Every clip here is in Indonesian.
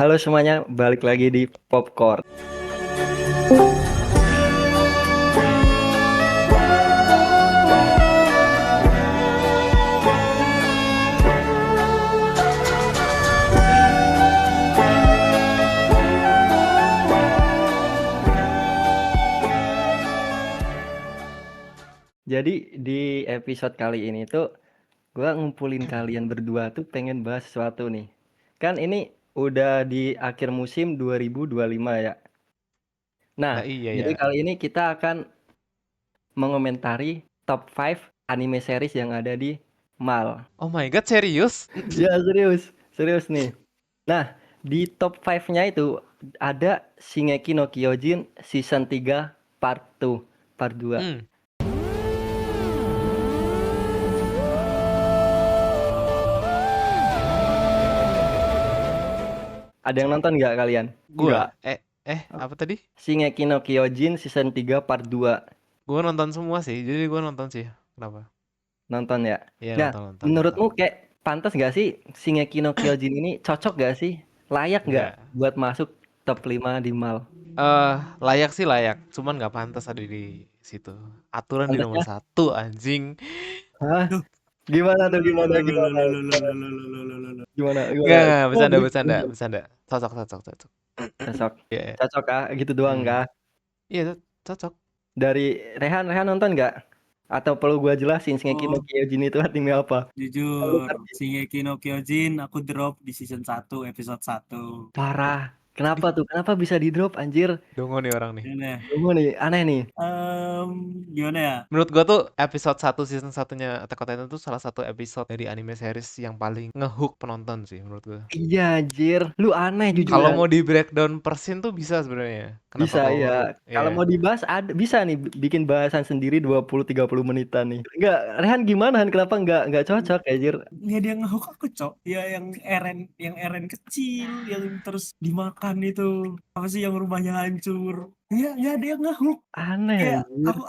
Halo semuanya, balik lagi di Popcorn. Jadi di episode kali ini tuh gua ngumpulin kalian berdua tuh pengen bahas sesuatu nih. Kan ini udah di akhir musim 2025 ya. Nah, Lah iya jadi ya. kali ini kita akan mengomentari top 5 anime series yang ada di MAL. Oh my god, serius? Ya serius, serius nih. Nah, di top 5-nya itu ada Shingeki no Kyojin season 3 part 2, part 2. Hmm, Ada yang nonton nggak kalian? Nggak. gua apa tadi? Shingeki no Kyojin season 3 part 2. Gua nonton semua sih. Jadi gua nonton sih. Kenapa? Nonton ya? Iya, Nah, nonton nonton nonton. menurutmu kayak pantas nggak sih Shingeki no Kyojin ini cocok nggak sih? Layak nggak Enggak. buat masuk top 5 di MAL? Layak sih layak, cuman nggak pantas ada di situ. Aturan di nomor Pantasnya? satu anjing. Hah? Duh, Gimana tuh? Gimana? loh, Gimana? Gimana? Gimana? Gimana? Enggak, Oh, bercanda bercanda bercanda. Cocok cocok cocok. cocok. Iya. Iya. Cocok kah? Gitu doang Hmm. kah? Iya, cocok. Dari Rehan nonton nggak? Atau perlu gua jelasin Shingeki no oh, Kyojin itu anime apa? Lu jujur, ngerti? Shingeki no Kyojin aku drop di season 1, episode 1. Parah. Kenapa Ih, tuh? Kenapa bisa di drop anjir? dongo nih orang nih. Gimana ya? Tunggu nih, aneh nih. Gimana ya? Menurut gua tuh episode satu season satunya Attack on Titan tuh salah satu episode dari anime series yang paling ngehook penonton sih menurut gua. Iya anjir, lu aneh Iya, jujur Kalau ya. mau di breakdown per scene tuh bisa sebenarnya. Kenapa Bisa ya. favorit? Kalau Iya. mau dibahas ada bisa nih bikin bahasan sendiri 20-30 menitan nih. Enggak, Rehan gimana Han? Kenapa enggak cocok anjir? nggak dia ngehook aku, Cok. Ya yang Eren kecil, yang terus dimakan itu. Apa sih yang rumahnya hancur? Ya dia ngehook. Aneh Kayak anjir.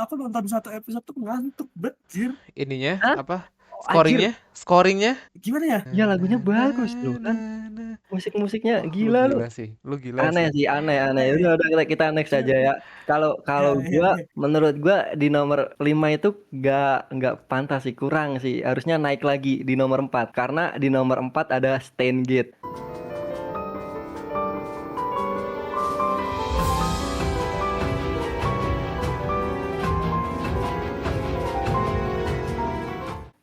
aku nonton satu episode tuh ngantuk banget, anjir. Ininya Hah? apa? Oh, anjir. Scoringnya? Gimana ya? Ya Na, na, lagunya na, bagus loh na, kan. na. Musik-musiknya Wah, lu gila lu. gila sih. Lu gila Aneh sih. sih, aneh. Aneh. Udah kita next Iya, aja ya. Kalau iya, kalau iya, gua iya. menurut gua di nomor 5 itu nggak pantas sih, kurang sih. Harusnya naik lagi di nomor 4 karena di nomor 4 ada Steins Gate.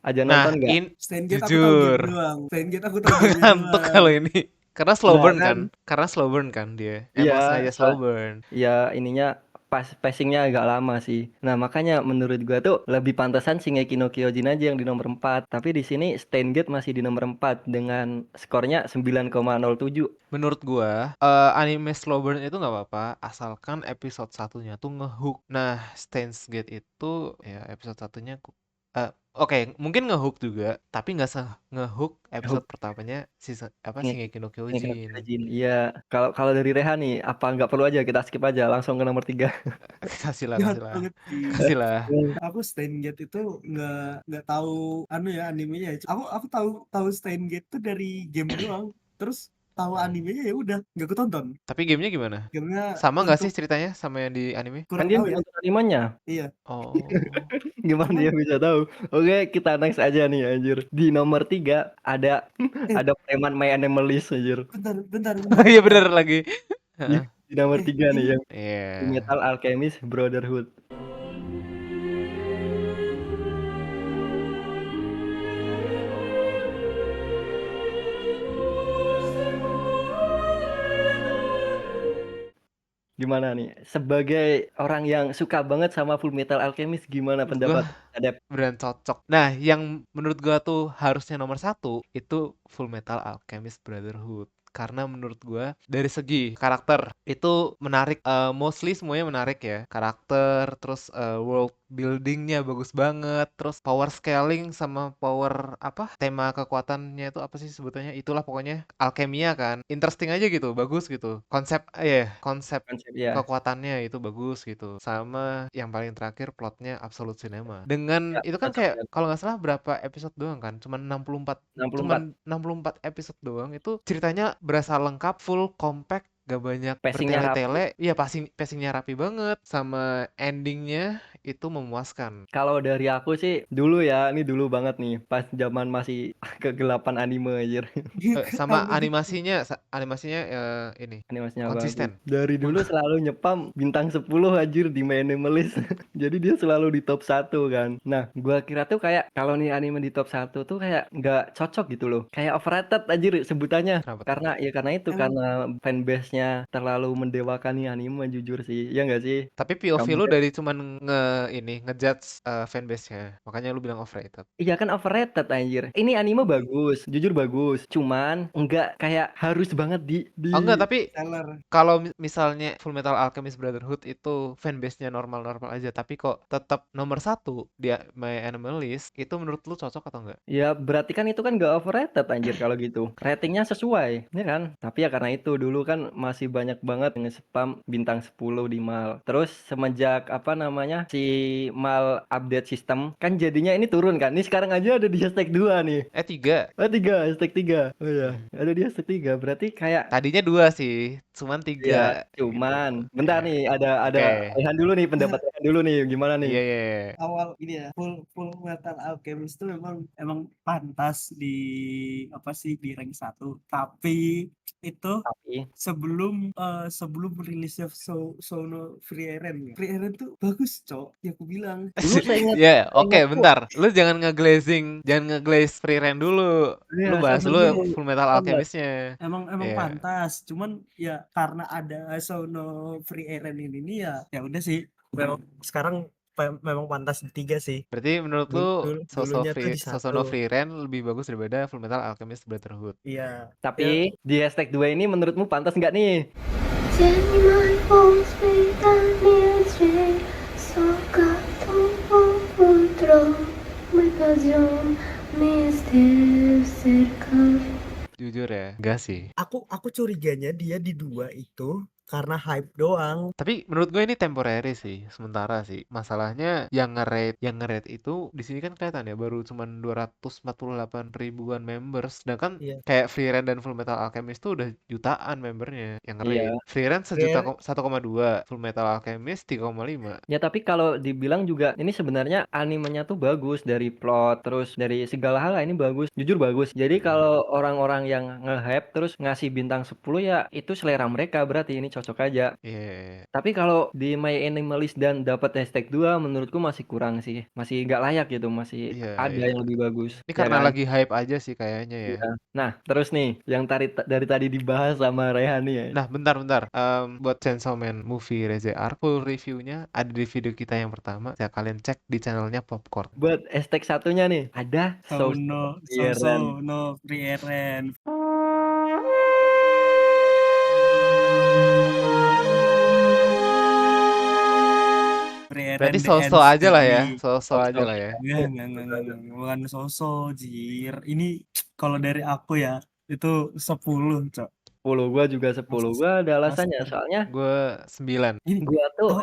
Aja Nah, nonton nggak? Steins Gate aku tahu game jujur. doang. Steins Gate aku tahu game Ngantuk doang. kalau ini. Karena slow Nah burn kan, kan? Karena slow burn kan dia. iya, Emang sengaja slow burn. ya ininya pas pacingnya agak lama sih. Nah makanya menurut gua tuh lebih pantasan Shingeki no Kyojin aja yang di nomor 4. Tapi di sini Steins Gate masih di nomor 4 dengan skornya 9,07. Menurut gua, anime slow burn itu nggak apa-apa, asalkan episode satunya tuh ngehook. Nah, Steins Gate itu ya episode satunya oke, mungkin ngehook juga, tapi nggak ngehook episode pertamanya season apa Shingeki Shingeki no Shingeki no Kyojin. Kyojin. Iya, kalau kalau dari Rehan nih, apa nggak perlu aja kita skip aja langsung ke nomor 3. Kasih lah, Jahat kasih lah, banget sih. kasih lah. Aku Steins Gate itu nggak tahu anu ya animenya ya. Aku tahu tahu Steins Gate tuh dari game doang. Terus tahu animenya ya udah nggak ketonton. Tapi gamenya gimana? Gamenya Sama nggak sih untuk ceritanya sama yang di anime? Kan kurang dia tahu nggak ya. nonton animenya. Iya. Oh, Gimana Cuman dia bisa tahu? Oke, kita next aja nih anjir. Di nomor 3 ada eh ada preman My Animalist anjir. bentar. iya bener lagi. Iya, Heeh. di nomor Eh 3 nih ini yang Iya. Metal Alchemist Brotherhood. Gimana nih? Sebagai orang yang suka banget sama Full Metal Alchemist, gimana Menurut gua pendapat Adep? brand cocok. Nah, yang menurut gua tuh harusnya nomor satu itu Full Metal Alchemist Brotherhood. Karena menurut gua dari segi karakter itu menarik, mostly semuanya menarik ya. Karakter, terus world buildingnya bagus banget, terus power scaling sama power apa tema kekuatannya itu apa sih sebutannya, itulah pokoknya alkemia kan, interesting aja gitu, bagus gitu, konsep Konsep ya. kekuatannya itu bagus gitu, sama yang paling terakhir plotnya Absolute Cinema dengan Ya, itu kan cocok kayak ya. kalau nggak salah berapa episode doang kan, 64. 64 episode doang, itu ceritanya berasa lengkap, full, compact, gak banyak Pacingnya rapi. bertele-tele. Iya, pacingnya rapi banget, sama endingnya itu memuaskan. Kalau dari aku sih dulu ya, ini dulu banget nih, pas zaman masih kegelapan anime anjir. Sama Apa tuh? animasinya ini Animasinya bagus. konsisten. Dari dulu Mun- selalu nyepam bintang 10 anjir di Minimalist. Jadi dia selalu di top 1 kan. Nah, gua kira tuh kayak kalau nih anime di top 1 tuh kayak nggak cocok gitu loh. Kayak overrated anjir sebutannya. Kenapa tuh? Karena itu Emang karena fanbase-nya terlalu mendewakan nih anime jujur sih. Ya nggak sih? Tapi POV Kamu lu dari cuman ngejudge fanbase-nya. Makanya lu bilang overrated. iya kan overrated anjir. Ini anime oke, bagus, jujur bagus. Cuman nggak kayak harus banget di Oh enggak, tapi seller. kalau misalnya Full Metal Alchemist Brotherhood itu fanbase-nya normal-normal aja, tapi kok tetap nomor satu di My Anime List, itu menurut lu cocok atau enggak? ya berarti kan itu kan gak overrated anjir kalau gitu. Ratingnya sesuai, ya kan? Tapi ya karena itu dulu kan masih banyak banget nge-spam bintang 10 di Mal. Terus semenjak apa namanya si Mal update sistem kan jadinya ini turun kan. Ini sekarang aja ada di hashtag 2 nih. 3. Oh 3, hashtag 3. Oh ya, Hmm. ada di hashtag 3. Berarti kayak Tadinya 2 sih, cuman ya 3 gitu. cuman bentar Ya. nih ada Oke. Rehan dulu nih pendapat Rehan dulu nih gimana nih? Iya, iya, iya. Awal ini ya, full Metal Alchemist itu emang pantas di apa sih, di rank 1. Tapi itu Tapi sebelum rilisnya Sono Free Eren ya. Free Eren tuh bagus, Cok. Ya aku bilang. dulu Ya, saya oke, ingat tuh bentar. Lu jangan ngeglaze Free Ren dulu. ya Lu bahas Sabar dulu dulu. Full Metal Sabar. Alchemist-nya. Emang Ya. pantas, cuman ya karena ada Sono Free Eren ini nih, ya udah sih. Memang sekarang memang pantas di 3 sih. Berarti menurut lu Dulunya tuh di satu. Sosono Free Ren lebih bagus daripada Full Metal Alchemist Brotherhood. Iya. tapi Ya, di hashtag 2 ini menurutmu pantas nggak nih? Send me my home sweet and near Soka outro uma ocasião me esteve cerca. Jujur ya, enggak sih. aku curiganya dia di 2 itu karena hype doang. Tapi menurut gue ini temporary sih, sementara sih. Masalahnya yang nge-rate itu di sini kan kelihatan ya baru cuman 248 ribuan members. Sedangkan Iya. kayak Freerun dan Full Metal Alchemist tuh udah jutaan membernya yang nge-rate. Iya. Freerun Rare 1,2, Full Metal Alchemist 3,5. Ya tapi kalau dibilang juga ini sebenarnya animenya tuh bagus dari plot terus dari segala hal lah ini bagus. Jujur bagus. Jadi Mm-mm. kalau orang-orang yang nge-hype terus ngasih bintang 10 ya itu selera mereka berarti ini cocok aja. Iya. Tapi kalau di My Animalist dan dapat hashtag 2 menurutku masih kurang sih. Masih nggak layak gitu, masih Iya, ada iya. yang lebih bagus, Ini ya karena kan? lagi hype aja sih kayaknya ya. Iya. Nah, terus nih yang dari tadi dibahas sama Rehan nih ya. Nah, bentar. Buat Chainsaw Man Movie Reze Arc, full reviewnya ada di video kita yang pertama. Ya, kalian cek di channelnya Popcorn. Buat hashtag satunya nih, ada Sono Free Eren. Free Eren Berarti The so-so End aja lah ya, Story. so-so aja lah ya. Enggak. Bukan sosok, Jir. Ini kalau dari aku ya, itu 10, Cok. 10 gua juga 10. Mas, Gua ada alasannya master. soalnya Gue 9. Ini tahu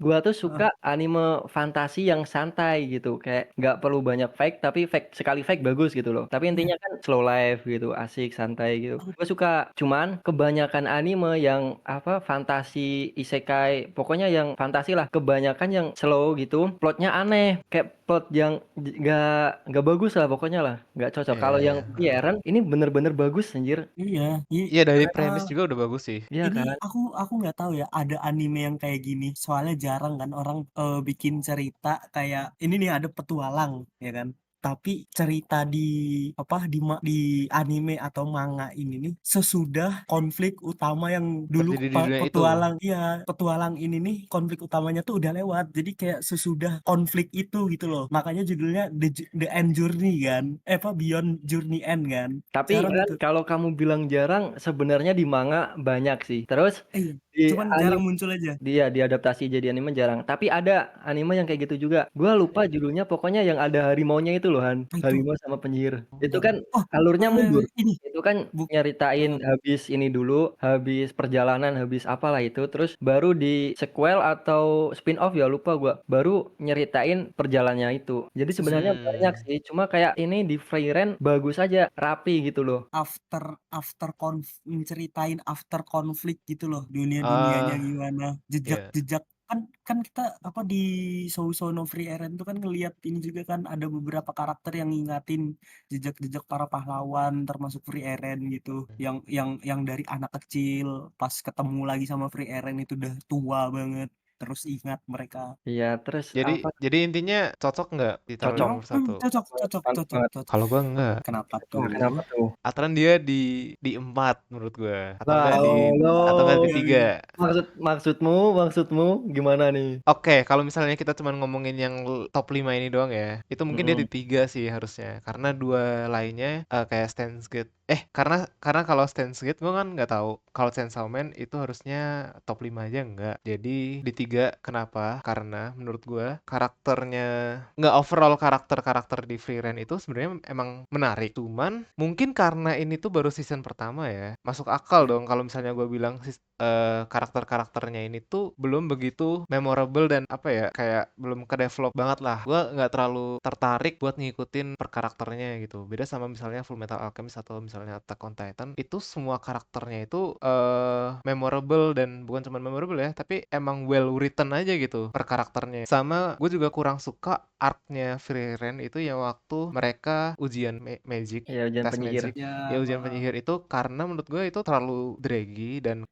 gua tuh ah, suka anime fantasi yang santai gitu, kayak nggak perlu banyak fake tapi fake sekali fake bagus gitu loh. Tapi iya, intinya kan slow life gitu, asik santai gitu. aku Gua suka. Cuman kebanyakan anime yang apa fantasi isekai, pokoknya yang fantasi lah, kebanyakan yang slow gitu, plotnya aneh, kayak plot yang nggak bagus lah pokoknya lah, nggak cocok. Iya, Kalau yang iya. Eren ini bener-bener bagus anjir. iya. Iya, dari Eh, premis juga udah bagus sih. Iya ini kan? aku nggak tahu ya ada anime yang kayak gini. Soalnya jarang kan orang bikin cerita kayak ini nih, ada petualang ya kan. Tapi cerita di anime atau manga ini nih sesudah konflik utama yang dulu Terjadi di dunia itu. petualang ini nih, konflik utamanya tuh udah lewat. Jadi kayak sesudah konflik itu gitu loh. Makanya judulnya The End Journey kan. Beyond Journey End kan. Tapi Jarang kan itu. kalau kamu bilang jarang, sebenarnya di manga banyak sih. Terus Iya. cuman jarang muncul aja. Dia diadaptasi jadi anime jarang. Tapi ada anime yang kayak gitu juga. Gua lupa judulnya, pokoknya yang ada harimaunya itu loh, Han. Apa itu? Harimau sama penyihir. Itu Nggak. kan Oh, alurnya mundur. ini Itu kan buk nyeritain habis ini dulu, habis perjalanan, habis apalah itu, terus baru di sequel atau spin-off ya lupa gua. Baru nyeritain perjalanannya itu. Jadi sebenarnya banyak Hmm. sih, cuma kayak ini di Frieren bagus aja, rapi gitu loh. menceritain after konflik gitu loh, dunia-dunianya Ah, gimana, ya. jejak-jejak kan kan kita apa di Sono Free Eren tuh kan ngelihat ini juga kan ada beberapa karakter yang ngingatin jejak-jejak para pahlawan termasuk Free Eren gitu, yang dari anak kecil pas ketemu lagi sama Free Eren itu udah tua banget terus ingat mereka. Iya, terus apa Jadi intinya cocok nggak ditaruh di cocok nomor satu? Cocok banget, cocok mantap cocok banget. cocok. Kalau gua enggak. Kenapa Wah, tuh? kenapa tuh? Aturan dia di 4 menurut gua. Lah, Atau enggak di Allah. Iya, 3. iya. Maksudmu gimana nih? Oke, kalau misalnya kita cuma ngomongin yang top 5 ini doang ya, itu mungkin dia di 3 sih harusnya. Karena dua lainnya kayak Steins Gate. Karena kalau Steins Gate gue kan nggak tahu. Kalau Chainsaw Man itu harusnya top 5 aja enggak. Jadi di 3 kenapa? Karena menurut gue karakternya nggak, overall karakter-karakter di Frieren itu sebenarnya emang menarik. Cuman mungkin karena ini tuh baru season pertama ya. Masuk akal dong kalau misalnya gue bilang karakter-karakternya ini tuh belum begitu memorable dan apa ya, kayak belum ke develop banget lah. Gua nggak terlalu tertarik buat ngikutin per karakternya gitu. Beda sama misalnya Full Metal Alchemist atau misalnya Attack on Titan, itu semua karakternya itu memorable, dan bukan cuma memorable ya, tapi emang well written aja gitu per karakternya. Sama gue juga kurang suka arc-nya Frieren itu yang waktu mereka ujian magic, Ya, ujian tes penyihir. magic, Ya, ya ujian penyihir itu, karena menurut gue itu terlalu draggy, dan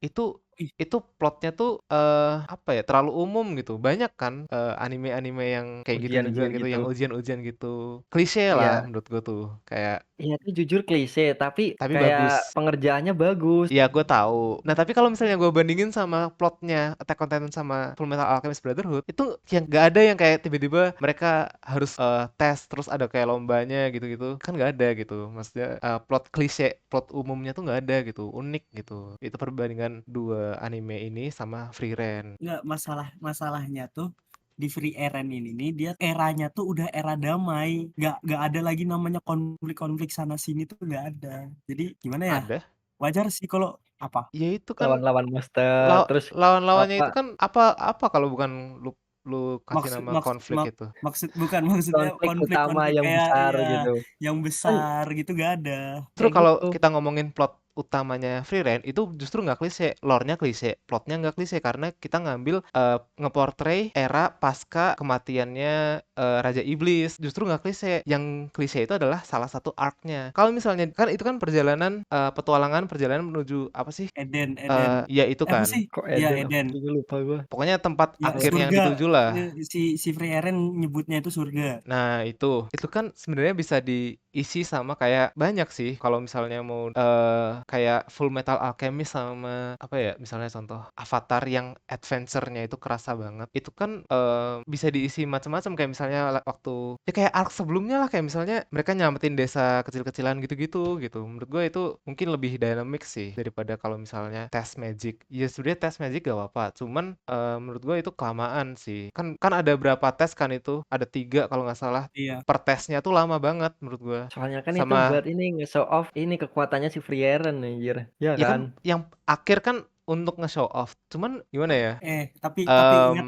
ih, itu plotnya tuh apa ya, terlalu umum gitu. Banyak kan anime-anime yang kayak gitu juga Ujian-ujian gitu, gitu. yang ujian-ujian gitu. Klise lah Iya, menurut gue tuh. Kayak iya itu jujur klise, tapi tapi kayak bagus. pengerjaannya bagus. Iya, gue tahu. Nah, tapi kalau misalnya gue bandingin sama plotnya Attack on Titan sama Full Metal Alchemist Brotherhood, itu yang gak ada yang kayak tiba-tiba mereka harus tes terus ada kayak lombanya gitu-gitu. Kan gak ada gitu. Maksudnya plot klise, plot umumnya tuh gak ada gitu. Unik gitu. Itu perbandingan dua anime ini sama Frieren. nggak masalahnya tuh di Free Eren ini nih dia eranya tuh udah era damai, nggak ada lagi namanya konflik-konflik sana sini tuh nggak ada. Jadi gimana ya, Ada. wajar sih kalau apa Ya itu kan Lawan-lawan monster, terus lawan-lawannya apa itu kan apa kalau bukan lu lu kasih maksud nama maksud konflik mak- itu. maksud bukan maksudnya konflik utama konflik-konflik yang kayak besar ya gitu. yang Kan besar gitu nggak ada. Justru kayak kalau gitu. kita ngomongin plot utamanya Free Rein itu justru nggak klise, lore-nya klise, plotnya nggak klise, karena kita ngambil ngeportray era pasca kematiannya Raja Iblis, justru nggak klise. Yang klise itu adalah salah satu arc-nya. Kalau misalnya kan itu kan perjalanan perjalanan menuju apa sih? Eden Ya itu apa kan. sih, Kok ya Eden? Eden, Juga lupa gua. Pokoknya tempat ya akhir yang surga. dituju lah. Si Free Eren nyebutnya itu surga. Nah, itu kan sebenarnya bisa diisi sama kayak banyak sih. Kalau misalnya mau kayak Full Metal Alchemist sama apa ya, misalnya contoh Avatar yang adventure-nya itu kerasa banget. Itu kan bisa diisi macam-macam, kayak misalnya waktu ya kayak arc sebelumnya lah, kayak misalnya mereka nyelamatin desa kecil-kecilan gitu-gitu gitu. Menurut gue itu mungkin lebih dynamic sih daripada kalau misalnya Test Magic. Ya sebenarnya Test Magic gak apa-apa, cuman menurut gue itu kelamaan sih. Kan ada berapa tes kan itu? Ada 3 kalau nggak salah. Iya. Per tesnya tuh lama banget menurut gue. Soalnya kan itu Sama buat ini nge-show off ini kekuatannya si Frieren anjir. Ya ya kan? kan yang akhir kan untuk nge-show off. Cuman gimana ya? Tapi ingat,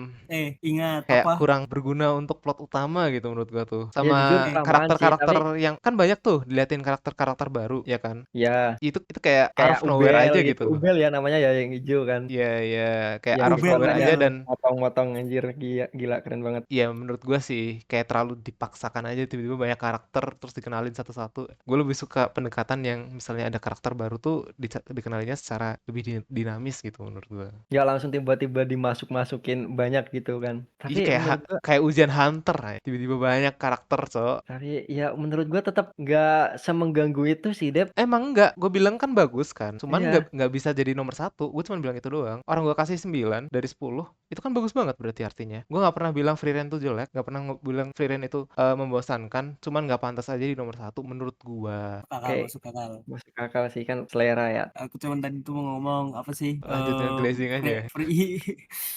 ingat Kayak apa, kurang berguna untuk plot utama gitu menurut gua tuh. Ya Sama jujur eh kelamaan sih, karakter-karakter tapi yang kan banyak tuh diliatin, karakter-karakter baru ya kan. ya Itu kayak out kayak of nowhere Ubel aja gitu. gitu. Ubel ya namanya ya yang hijau kan. Iya, iya, kayak Yang out of Ubel nowhere aja, Ubel. dan motong-motong anjir, gila, gila keren banget. ya menurut gue sih kayak terlalu dipaksakan aja, tiba-tiba banyak karakter terus dikenalin satu-satu. Gue lebih suka pendekatan yang misalnya ada karakter baru tuh dikenalinya secara lebih dinamis gitu menurut gue. Ya langsung tiba-tiba dimasuk-masukin banyak gitu kan. Iya, Tapi kayak menurut gua kayak ujian Hunter ya. Tiba-tiba banyak karakter, Cok. tapi ya menurut gua tetap nggak semengganggu itu sih, Dep. Emang enggak, gue bilang kan bagus kan. Cuman Iya. nggak bisa jadi nomor 1. Gue cuma bilang itu doang. Orang gue kasih 9 dari 10, itu kan bagus banget berarti artinya. Gue nggak pernah bilang Frieren tuh jelek, nggak pernah bilang Frieren itu membosankan. Cuman nggak pantas aja di nomor 1 menurut gue. Masuk akal, Kayak masuk akal. masuk akal sih kan selera ya. Aku cuman tadi tuh mau ngomong apa sih, sih. Lanjut yang glazing aja ya. Free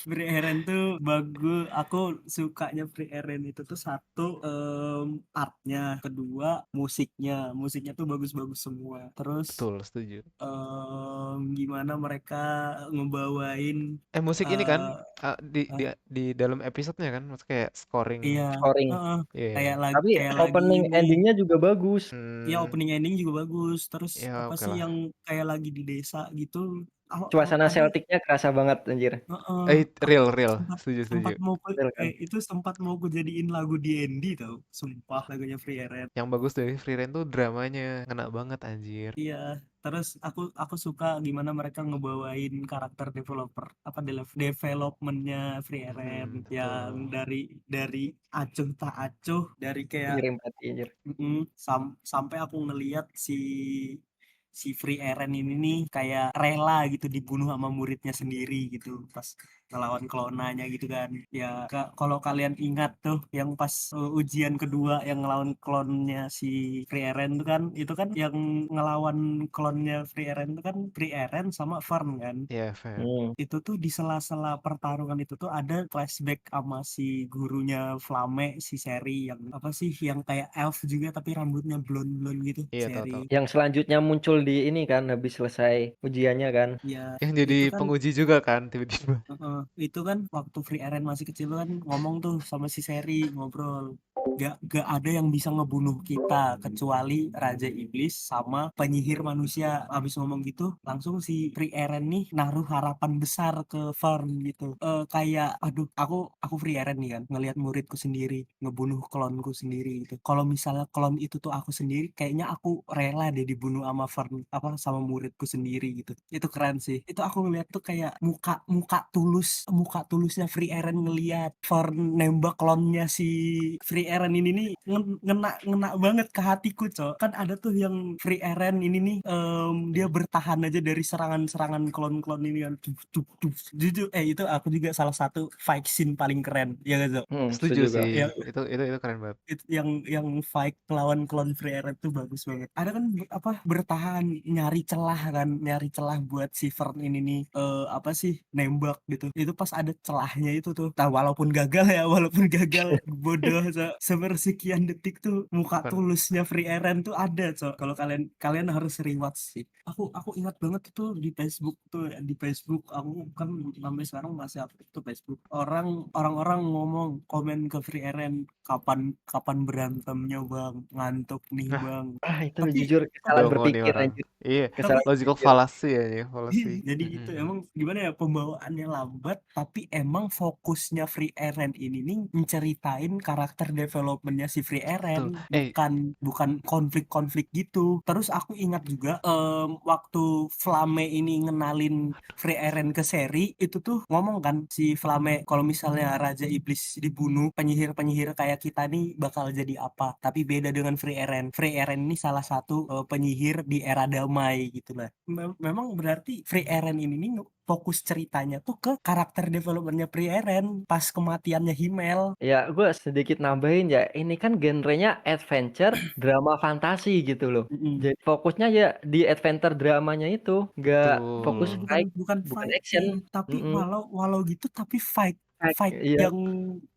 Free Eren tuh bagus. Aku sukanya Free Eren itu tuh satu artnya, kedua musiknya tuh bagus-bagus semua. Terus Betul, setuju. gimana mereka ngebawain Musik ini kan eh di dalam episodenya kan, maksudnya kayak scoring. iya, Scoring. heeh, Iya. Tapi kayak lagi opening ini. endingnya juga bagus. Ya Hmm, opening ending juga bagus. Terus ya apa oke sih lah. yang kayak lagi di desa gitu? Suasana Ada Celticnya kerasa banget anjir. heeh, aku Real, sempat setuju. sempat mau Bener kan? itu sempat mau gue jadiin lagu D&D tau. Sumpah lagunya Free Eren. Yang bagus dari Free Rein tuh dramanya ngena banget anjir. Iya, terus aku suka gimana mereka ngebawain karakter developmentnya Free Eren yang Betul. dari acuh tak acuh, dari kayak Ngirim hati anjir. sampai aku ngeliat si Free Eren ini nih kayak rela gitu dibunuh sama muridnya sendiri gitu pas ngelawan klonanya gitu kan. Ya kalau kalian ingat tuh yang pas ujian kedua yang ngelawan klonnya si Free Eren tuh kan, itu kan yang ngelawan klonnya Free Eren tuh kan Free Eren sama Fern kan. Iya, fair. Itu tuh di sela-sela pertarungan itu tuh ada flashback sama si gurunya Flame, si Seri yang apa sih yang kayak elf juga tapi rambutnya blonde-blonde gitu, Iya, tahu. Seri. Yang selanjutnya muncul di ini kan habis selesai ujiannya kan. Ya Yang jadi itu kan penguji juga kan tiba-tiba. itu kan waktu Free Eren masih kecil kan ngomong tuh sama si Seri, ngobrol. Gak ada yang bisa ngebunuh kita kecuali Raja Iblis sama penyihir manusia. Abis ngomong gitu, langsung si Free Eren nih naruh harapan besar ke Fern gitu. Kayak, aduh, aku Free Eren nih kan, ngelihat muridku sendiri ngebunuh klonku sendiri gitu. Kalau misalnya klon itu tuh aku sendiri, kayaknya aku rela deh dibunuh sama Fern, apa sama muridku sendiri gitu. Itu keren sih. Itu aku ngeliat tuh kayak muka tulusnya Free Eren ngeliat Fern nembak klonnya si Free Eren ini nih ngena banget ke hatiku, Cok. Kan ada tuh yang Free Eren ini nih dia bertahan aja dari serangan-serangan klon-klon ini kan. Jujur itu aku juga salah satu fight scene paling keren. Ya gak, Cok? Setuju Setuju gua. sih. Ya, Itu keren banget. itu yang fight lawan klon Free Eren tuh bagus banget. Ada kan apa bertahan nyari celah buat si Fern ini nih apa sih nembak gitu. Itu pas ada celahnya itu tuh. Nah, walaupun gagal bodoh sepersekian detik tuh muka Kan tulusnya Free Eren tuh ada, Cok. Kalau kalian harus rewatch sih. Aku ingat banget itu di Facebook tuh ya. Di Facebook aku kan sampai sekarang masih aktif tuh Facebook. Orang-orang ngomong komen ke Free Eren, kapan kapan berantemnya bang, ngantuk nih Nah, bang. itu Tapi jujur tapi kesalahan dongo nih berpikir orang. anjir. Iya, tapi Kesalahan logical berpikir. fallacy ya, iya, fallacy. jadi itu emang gimana ya pembawaannya lambat tapi emang fokusnya Free Eren ini nih menceritain karakter developmentnya si Free Betul. Eren, bukan konflik-konflik gitu. Terus aku ingat juga waktu Flame ini ngenalin Free Eren ke Seri itu tuh ngomong kan si Flame kalau misalnya Raja Iblis dibunuh, penyihir-penyihir kayak kita nih bakal jadi apa. Tapi beda dengan Free Eren. Free Eren ini salah satu penyihir di era damai gitu lah. Memang berarti Free Eren ini nih fokus ceritanya tuh ke karakter developmentnya Free Eren pas kematiannya Himmel. Ya, gue sedikit nambahin ya. Ini kan genrenya adventure, drama fantasi gitu loh. Mm-mm. Jadi fokusnya ya di adventure dramanya itu, nggak fokus Betul. bukan fight, bukan bukan fight action. sih, tapi Mm-mm. walau gitu tapi fight Fight, fight iya, yang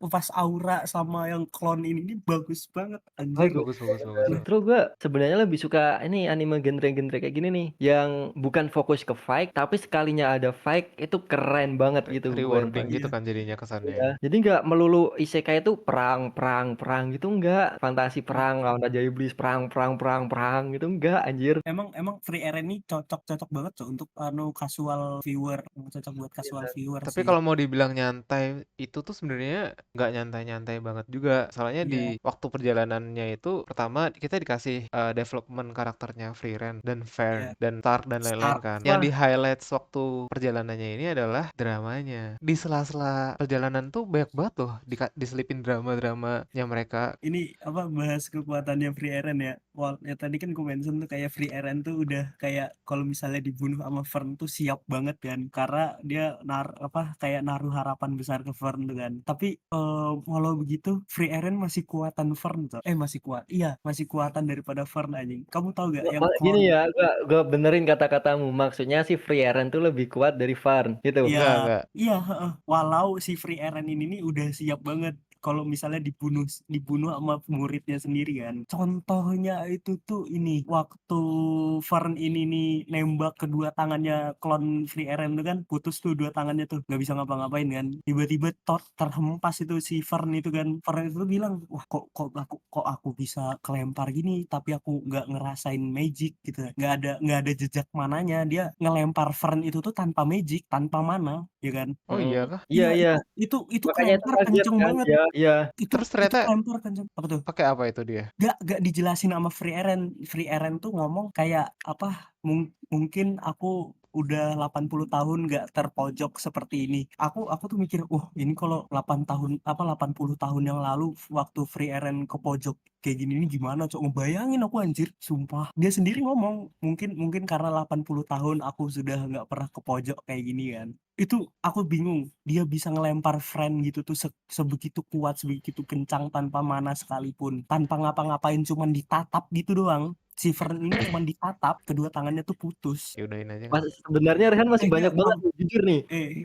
pas Aura sama yang clone ini bagus banget anjir. bagus. Bagus. Justru gue sebenarnya lebih suka ini anime genre-genre kayak gini nih, yang bukan fokus ke fight, tapi sekalinya ada fight itu keren banget gitu gue yang Rewarding gitu Iya. kan jadinya kesannya. ya. Jadi nggak melulu isekai itu perang, perang, perang gitu nggak. Fantasi perang, lawan Raja Iblis, perang, perang, perang, perang gitu nggak anjir. Emang Free Eren ini cocok banget tuh untuk casual viewer, cocok buat casual viewer Tapi sih. kalau mau dibilang nyantai, itu tuh sebenarnya nggak nyantai-nyantai banget juga. Soalnya di Iya, waktu perjalanannya itu, pertama kita dikasih development karakternya Frieren dan Fern iya. dan Stark dan lain-lain Stark. kan. Yang Wah, di highlights waktu perjalanannya ini adalah dramanya. Di sela-sela perjalanan tuh banyak banget loh diselipin drama-dramanya mereka. Ini apa bahas kekuatannya Free Eren ya. ya tadi kan gue mention tuh kayak Free Eren tuh udah kayak kalau misalnya dibunuh sama Fern tuh siap banget kan, karena dia kayak naruh harapan besar ke Fern tuh kan. Tapi walau begitu Free Eren masih kuatan Fern tuh. Masih kuat. Iya, masih kuatan daripada Fern anjing. Kamu tahu gak yang Gini core? ya, gua benerin kata-katamu. Maksudnya si Free Eren tuh lebih kuat dari Farn gitu. Iya, Enggak. iya, heeh. Walau si Free Eren ini nih udah siap banget kalau misalnya dibunuh dibunuh sama muridnya sendiri kan. Contohnya itu tuh ini waktu Fern ini nih nembak kedua tangannya klon Free Eren tuh kan, putus tuh dua tangannya tuh nggak bisa ngapa-ngapain kan. Tiba-tiba terhempas itu si Fern itu kan. Fern itu bilang, wah kok aku bisa kelempar gini tapi aku nggak ngerasain magic gitu. Nggak ada jejak mananya. Dia ngelempar Fern itu tuh tanpa magic, tanpa mana, ya kan? Oh iya Mm. kah? Iya, Iya, iya. itu Makanya itu kelempar kaget kenceng kan banget. dia. Iya. Terus Itu ternyata kelempar kenceng. Apa tuh? pakai apa itu dia? Gak dijelasin sama Free Eren. Free Eren tuh ngomong kayak apa? Mungkin aku udah 80 tahun gak terpojok seperti ini. Aku tuh mikir, wah ini kalau 80 tahun yang lalu waktu Free Eren ke pojok kayak gini ini gimana, Cok? Ngebayangin aku anjir, sumpah. Dia sendiri ngomong, mungkin karena 80 tahun aku sudah nggak pernah ke pojok kayak gini kan. Itu aku bingung, dia bisa ngelempar friend gitu tuh sebegitu kuat, sebegitu kencang tanpa mana sekalipun, tanpa ngapa-ngapain, cuman ditatap gitu doang. Si Fern ini cuman ditatap, kedua tangannya tuh putus. Ya udahin aja nggak Mas, apa-apa. sebenarnya Rehan masih Enggak banyak banget tahu. nih, jujur nih.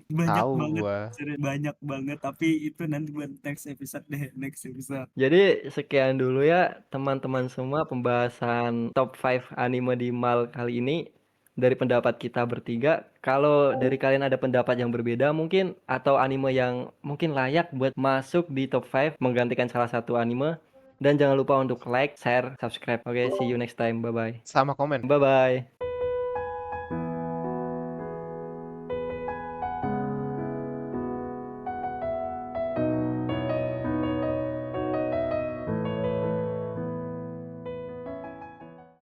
Banyak Tahu banget, gua. serius banyak banget, tapi itu nanti buat next episode deh, next episode. Jadi sekian dulu ya teman-teman semua pembahasan top 5 anime di MAL kali ini dari pendapat kita bertiga. Kalau dari kalian ada pendapat yang berbeda mungkin atau anime yang mungkin layak buat masuk di top 5 menggantikan salah satu anime, dan jangan lupa untuk like, share, subscribe. Oke, see you next time. Bye bye. Sama komen. Bye bye.